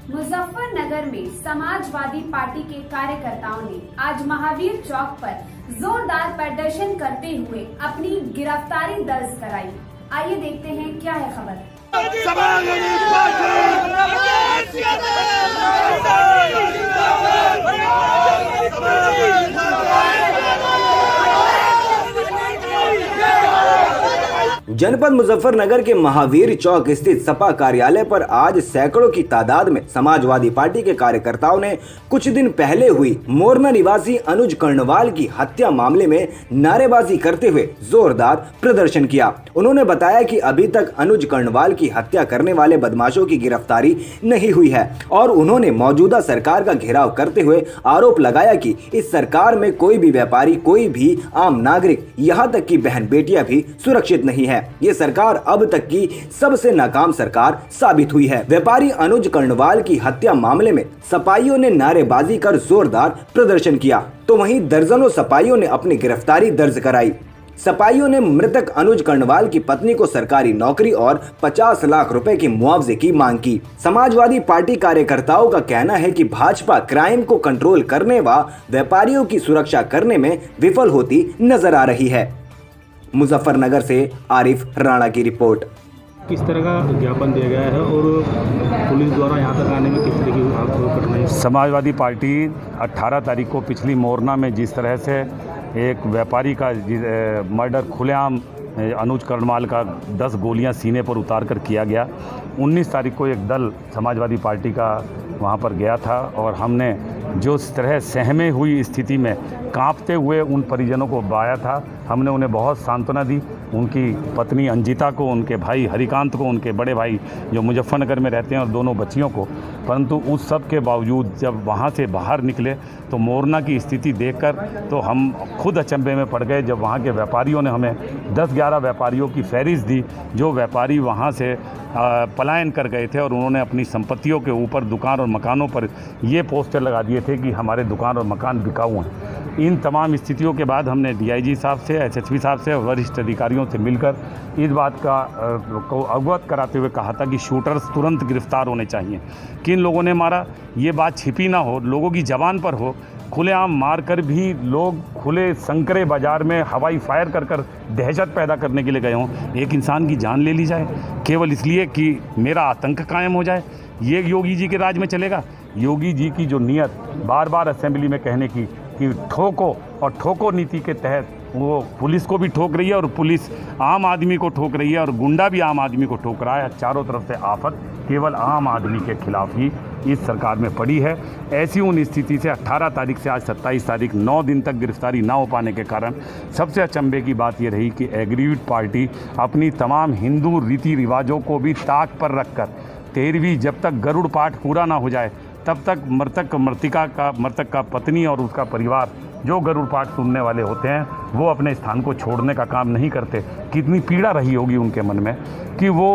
मुजफ्फरनगर में समाजवादी पार्टी के कार्यकर्ताओं ने आज महावीर चौक पर जोरदार प्रदर्शन करते हुए अपनी गिरफ्तारी दर्ज कराई। आइए देखते हैं क्या है खबर। जनपद मुजफ्फरनगर के महावीर चौक स्थित सपा कार्यालय पर आज सैकड़ों की तादाद में समाजवादी पार्टी के कार्यकर्ताओं ने कुछ दिन पहले हुई मोरना निवासी अनुज कर्णवाल की हत्या मामले में नारेबाजी करते हुए जोरदार प्रदर्शन किया। उन्होंने बताया कि अभी तक अनुज कर्णवाल की हत्या करने वाले बदमाशों की गिरफ्तारी नहीं हुई है और उन्होंने मौजूदा सरकार का घेराव करते हुए आरोप लगाया कि इस सरकार में कोई भी व्यापारी, कोई भी आम नागरिक, यहाँ तक की बहन बेटियां भी सुरक्षित नहीं है। ये सरकार अब तक की सबसे नाकाम सरकार साबित हुई है। व्यापारी अनुज कर्णवाल की हत्या मामले में सपाइयों ने नारेबाजी कर जोरदार प्रदर्शन किया, तो वहीं दर्जनों सपाइयों ने अपनी गिरफ्तारी दर्ज कराई। सपाइयों ने मृतक अनुज कर्णवाल की पत्नी को सरकारी नौकरी और 50 लाख रुपए की मुआवजे की मांग की। समाजवादी पार्टी कार्यकर्ताओं का कहना है कि भाजपा क्राइम को कंट्रोल करने व व्यापारियों की सुरक्षा करने में विफल होती नजर आ रही है। मुजफ्फरनगर से आरिफ राणा की रिपोर्ट। किस तरह का ज्ञापन दिया गया है और पुलिस द्वारा यहाँ तक आने में किस तरह की आपको कठिनाई? समाजवादी पार्टी 18 तारीख को पिछली मोरना में जिस तरह से एक व्यापारी का मर्डर खुलेआम अनुज कर्णवाल का 10 गोलियां सीने पर उतार कर किया गया, 19 तारीख को एक दल समाजवादी पार्टी का वहां पर गया था और हमने जो इस तरह सहमे हुई स्थिति में कांपते हुए उन परिजनों को बाया था, हमने उन्हें बहुत सांत्वना दी। उनकी पत्नी अंजिता को, उनके भाई हरिकांत को, उनके बड़े भाई जो मुजफ्फरनगर में रहते हैं और दोनों बच्चियों को। परंतु उस सब के बावजूद जब वहाँ से बाहर निकले तो मोरना की स्थिति देखकर तो हम खुद अचंभे में पड़ गए जब वहाँ के व्यापारियों ने हमें 10-11 व्यापारियों की फहरिस्त दी जो व्यापारी वहाँ से पलायन कर गए थे और उन्होंने अपनी संपत्तियों के ऊपर दुकान और मकानों पर ये पोस्टर लगा दिए थे कि हमारे दुकान और मकान बिकाऊ हैं। इन तमाम स्थितियों के बाद हमने डीआईजी साहब से, एसएसपी साहब से, वरिष्ठ अधिकारियों से मिलकर इस बात को अवगत कराते हुए कहा था कि शूटर्स तुरंत गिरफ्तार होने चाहिए। किन लोगों ने मारा ये बात छिपी ना हो, लोगों की जबान पर हो। खुलेआम मारकर भी लोग खुले संकरे बाजार में हवाई फायर कर दहशत पैदा करने के लिए गए हों, एक इंसान की जान ले ली जाए केवल इसलिए कि मेरा आतंक कायम हो जाए, ये योगी जी के राज में चलेगा? योगी जी की जो नियत बार बार असेंबली में कहने की कि ठोको और ठोको नीति के तहत वो पुलिस को भी ठोक रही है और पुलिस आम आदमी को ठोक रही है और गुंडा भी आम आदमी को ठोक रहा है। चारों तरफ से आफत केवल आम आदमी के खिलाफ ही इस सरकार में पड़ी है। ऐसी उन स्थिति से 18 तारीख से आज 27 तारीख 9 दिन तक गिरफ्तारी ना हो पाने के कारण सबसे अचंभे की बात ये रही कि एग्रीड पार्टी अपनी तमाम हिंदू रीति रिवाजों को भी ताक पर रखकर 13वीं जब तक गरुड़ पाठ पूरा ना हो जाए तब तक मृतक का पत्नी और उसका परिवार जो गरुड़ पाठ सुनने वाले होते हैं वो अपने स्थान को छोड़ने का काम नहीं करते। कितनी पीड़ा रही होगी उनके मन में कि वो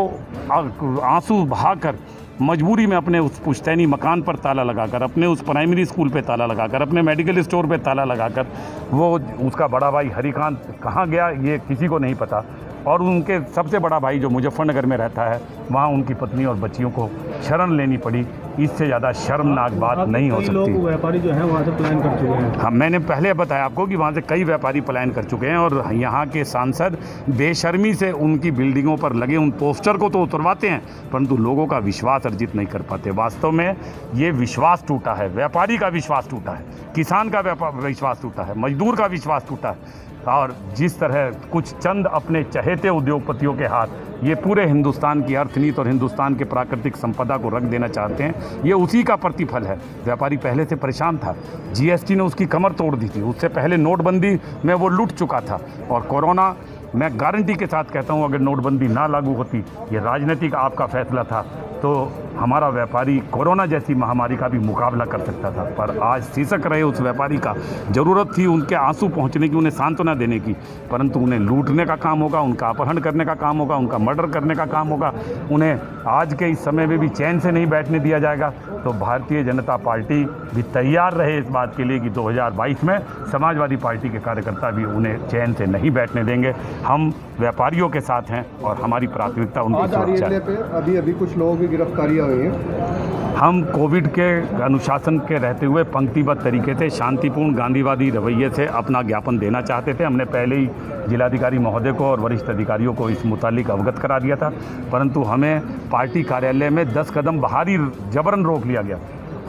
आंसू बहाकर मजबूरी में अपने उस पुश्तैनी मकान पर ताला लगाकर, अपने उस प्राइमरी स्कूल पे ताला लगाकर, अपने मेडिकल स्टोर पे ताला लगाकर वो उसका बड़ा भाई हरिकांत कहाँ गया ये किसी को नहीं पता और उनके सबसे बड़ा भाई जो मुजफ्फरनगर में रहता है वहाँ उनकी पत्नी और बच्चियों को शरण लेनी पड़ी। इससे ज़्यादा शर्मनाक बात नहीं हो सकती। लोग व्यापारी जो हैं वहाँ से पलायन कर चुके हैं। हाँ, मैंने पहले बताया आपको कि वहाँ से कई व्यापारी पलायन कर चुके हैं और यहाँ के सांसद बेशर्मी से उनकी बिल्डिंगों पर लगे उन पोस्टर को तो उतरवाते हैं परंतु लोगों का विश्वास अर्जित नहीं कर पाते। वास्तव में ये विश्वास टूटा है, व्यापारी का विश्वास टूटा है, किसान का विश्वास टूटा है, मजदूर का विश्वास टूटा है और जिस तरह कुछ चंद अपने चहेते उद्योगपतियों के हाथ ये पूरे हिंदुस्तान की अर्थनीति और हिंदुस्तान के प्राकृतिक संपदा को रख देना चाहते हैं, ये उसी का प्रतिफल है। व्यापारी पहले से परेशान था, जीएसटी ने उसकी कमर तोड़ दी थी, उससे पहले नोटबंदी में वो लूट चुका था और कोरोना मैं गारंटी के साथ कहता हूँ अगर नोटबंदी ना लागू होती, ये राजनीतिक आपका फैसला था, तो हमारा व्यापारी कोरोना जैसी महामारी का भी मुकाबला कर सकता था। पर आज सिसक रहे उस व्यापारी का ज़रूरत थी उनके आंसू पहुंचने की, उन्हें सांत्वना देने की, परंतु उन्हें लूटने का काम होगा, उनका अपहरण करने का काम होगा, उनका मर्डर करने का काम होगा। उन्हें आज के इस समय में भी चैन से नहीं बैठने दिया जाएगा। तो भारतीय जनता पार्टी भी तैयार रहे इस बात के लिए कि 2022 में समाजवादी पार्टी के कार्यकर्ता भी उन्हें चैन से नहीं बैठने देंगे। हम व्यापारियों के साथ हैं और हमारी प्राथमिकता उनकी सुरक्षा है। अभी कुछ लोगों की गिरफ्तारियां हुई हैं। हम कोविड के अनुशासन के रहते हुए पंक्तिबद्ध तरीके से शांतिपूर्ण गांधीवादी रवैये से अपना ज्ञापन देना चाहते थे। हमने पहले ही जिलाधिकारी महोदय को और वरिष्ठ अधिकारियों को इस मुतालिक अवगत करा दिया था, परंतु हमें पार्टी कार्यालय में 10 कदम बाहर ही जबरन रोक लिया गया,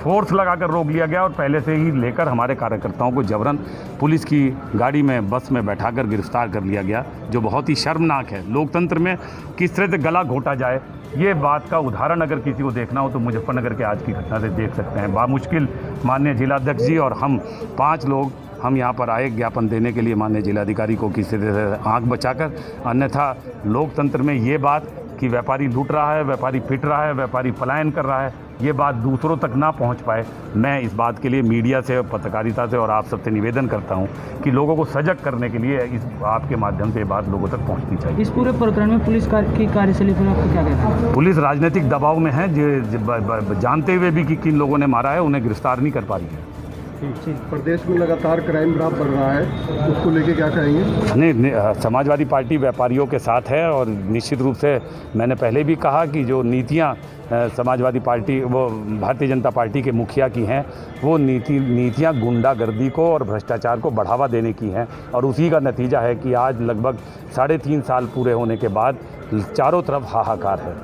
फोर्स लगाकर रोक लिया गया और पहले से ही लेकर हमारे कार्यकर्ताओं को जबरन पुलिस की गाड़ी में, बस में बैठाकर गिरफ्तार कर लिया गया, जो बहुत ही शर्मनाक है। लोकतंत्र में किस तरह से गला घोटा जाए, ये बात का उदाहरण अगर किसी को देखना हो तो मुजफ्फरनगर के आज की घटना से देख सकते हैं। बामुश्किल माननीय जिलाध्यक्ष जी और हम 5 लोग हम यहाँ पर आए ज्ञापन देने के लिए माननीय जिलाधिकारी को किसी तरह से आँख बचाकर। अन्यथा लोकतंत्र में ये बात कि व्यापारी लूट रहा है, व्यापारी पिट रहा है, व्यापारी पलायन कर रहा है, ये बात दूसरों तक ना पहुंच पाए, मैं इस बात के लिए मीडिया से, पत्रकारिता से और आप सबसे निवेदन करता हूं कि लोगों को सजग करने के लिए इस आपके माध्यम से ये बात लोगों तक पहुंचनी चाहिए। इस पूरे प्रकरण में पुलिस की कार्यशैली पर आपको क्या कहना है? पुलिस राजनीतिक दबाव में है, जानते हुए भी कि किन लोगों ने मारा है उन्हें गिरफ्तार नहीं कर पा रही है। प्रदेश में लगातार क्राइम ग्राफ बढ़ रहा है, उसको लेके क्या कहेंगे? नहीं, समाजवादी पार्टी व्यापारियों के साथ है और निश्चित रूप से मैंने पहले भी कहा कि जो नीतियां समाजवादी पार्टी, वो भारतीय जनता पार्टी के मुखिया की हैं, वो नीतियां गुंडागर्दी को और भ्रष्टाचार को बढ़ावा देने की हैं और उसी का नतीजा है कि आज लगभग 3.5 साल पूरे होने के बाद चारों तरफ हाहाकार है।